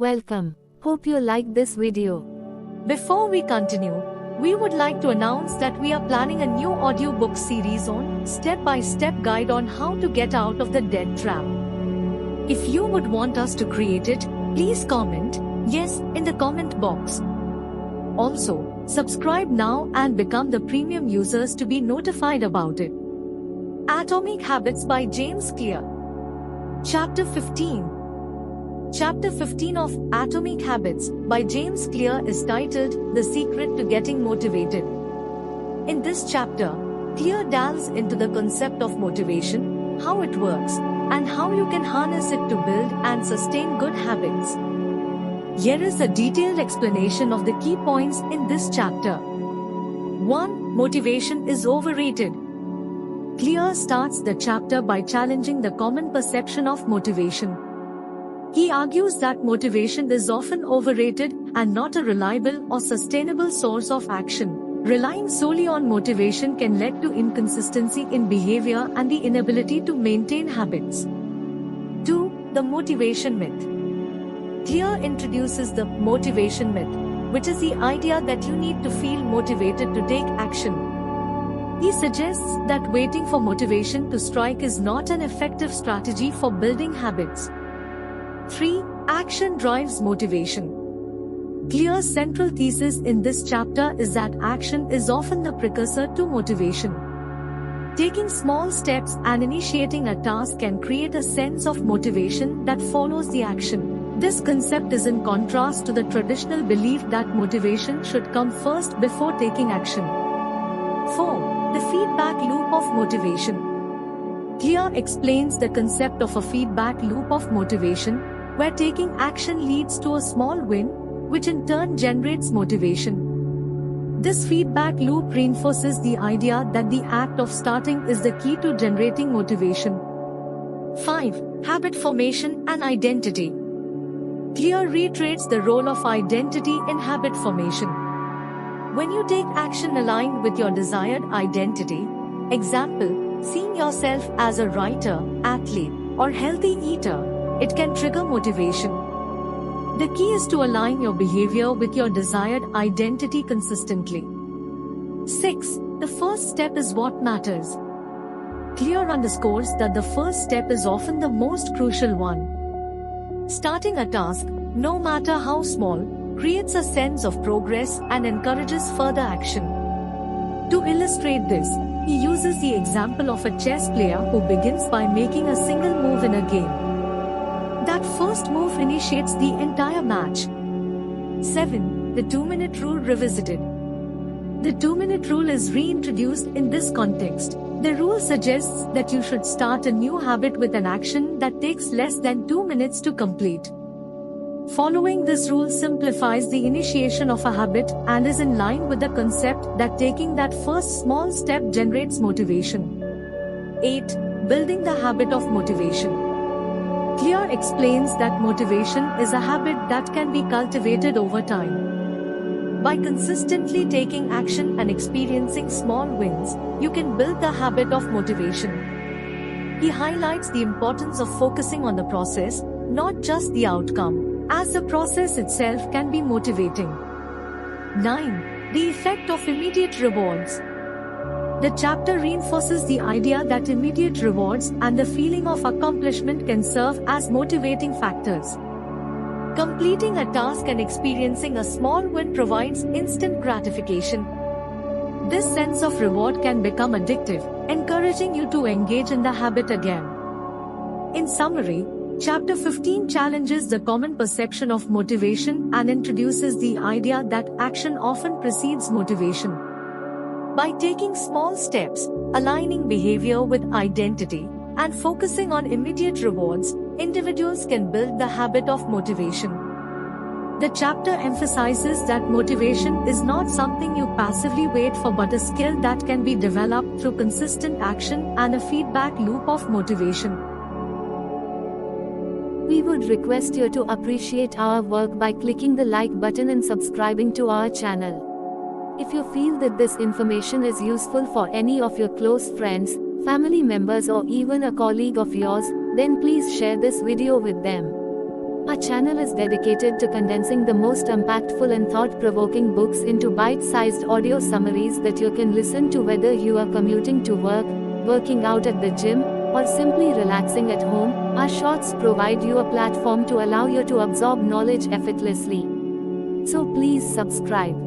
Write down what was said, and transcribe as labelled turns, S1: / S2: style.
S1: Welcome. Hope you like this video.
S2: Before we continue, we would like to announce that we are planning a new audiobook series on step-by-step guide on how to get out of the debt trap. If you would want us to create it, please comment yes in the comment box. Also, subscribe now and become the premium users to be notified about it. Atomic Habits by James Clear. Chapter 15. Chapter 15 of Atomic Habits by James Clear is titled The Secret to Getting Motivated. In this chapter, Clear delves into the concept of motivation, how it works, and how you can harness it to build and sustain good habits. Here is a detailed explanation of the key points in this chapter. 1. Motivation is overrated. Clear starts the chapter by challenging the common perception of motivation. He argues that motivation is often overrated and not a reliable or sustainable source of action. Relying solely on motivation can lead to inconsistency in behavior and the inability to maintain habits. 2. The motivation myth. Clear introduces the motivation myth, which is the idea that you need to feel motivated to take action. He suggests that waiting for motivation to strike is not an effective strategy for building habits. 3. Action drives motivation. Clear's central thesis in this chapter is that action is often the precursor to motivation. Taking small steps and initiating a task can create a sense of motivation that follows the action. This concept is in contrast to the traditional belief that motivation should come first before taking action. 4. The feedback loop of motivation. Clear explains the concept of a feedback loop of motivation, where taking action leads to a small win, which in turn generates motivation. This feedback loop reinforces the idea that the act of starting is the key to generating motivation. 5. Habit formation and identity. Clear reiterates the role of identity in habit formation. When you take action aligned with your desired identity, example, seeing yourself as a writer, athlete, or healthy eater, it can trigger motivation. The key is to align your behavior with your desired identity consistently. 6. The first step is what matters. Clear underscores that the first step is often the most crucial one. Starting a task, no matter how small, creates a sense of progress and encourages further action. To illustrate this, he uses the example of a chess player who begins by making a single move in a game. That first move initiates the entire match. 7. The 2-minute rule revisited. The 2-minute rule is reintroduced in this context. The rule suggests that you should start a new habit with an action that takes less than 2 minutes to complete. Following this rule simplifies the initiation of a habit and is in line with the concept that taking that first small step generates motivation. 8. Building the habit of motivation. Clear explains that motivation is a habit that can be cultivated over time. By consistently taking action and experiencing small wins, you can build the habit of motivation. He highlights the importance of focusing on the process, not just the outcome, as the process itself can be motivating. 9. The effect of immediate rewards. The chapter reinforces the idea that immediate rewards and the feeling of accomplishment can serve as motivating factors. Completing a task and experiencing a small win provides instant gratification. This sense of reward can become addictive, encouraging you to engage in the habit again. In summary, Chapter 15 challenges the common perception of motivation and introduces the idea that action often precedes motivation. By taking small steps, aligning behavior with identity, and focusing on immediate rewards, individuals can build the habit of motivation. The chapter emphasizes that motivation is not something you passively wait for but a skill that can be developed through consistent action and a feedback loop of motivation.
S1: We would request you to appreciate our work by clicking the like button and subscribing to our channel. If you feel that this information is useful for any of your close friends, family members or even a colleague of yours, then please share this video with them. Our channel is dedicated to condensing the most impactful and thought-provoking books into bite-sized audio summaries that you can listen to whether you are commuting to work, working out at the gym, or simply relaxing at home. Our shorts provide you a platform to allow you to absorb knowledge effortlessly. So please subscribe.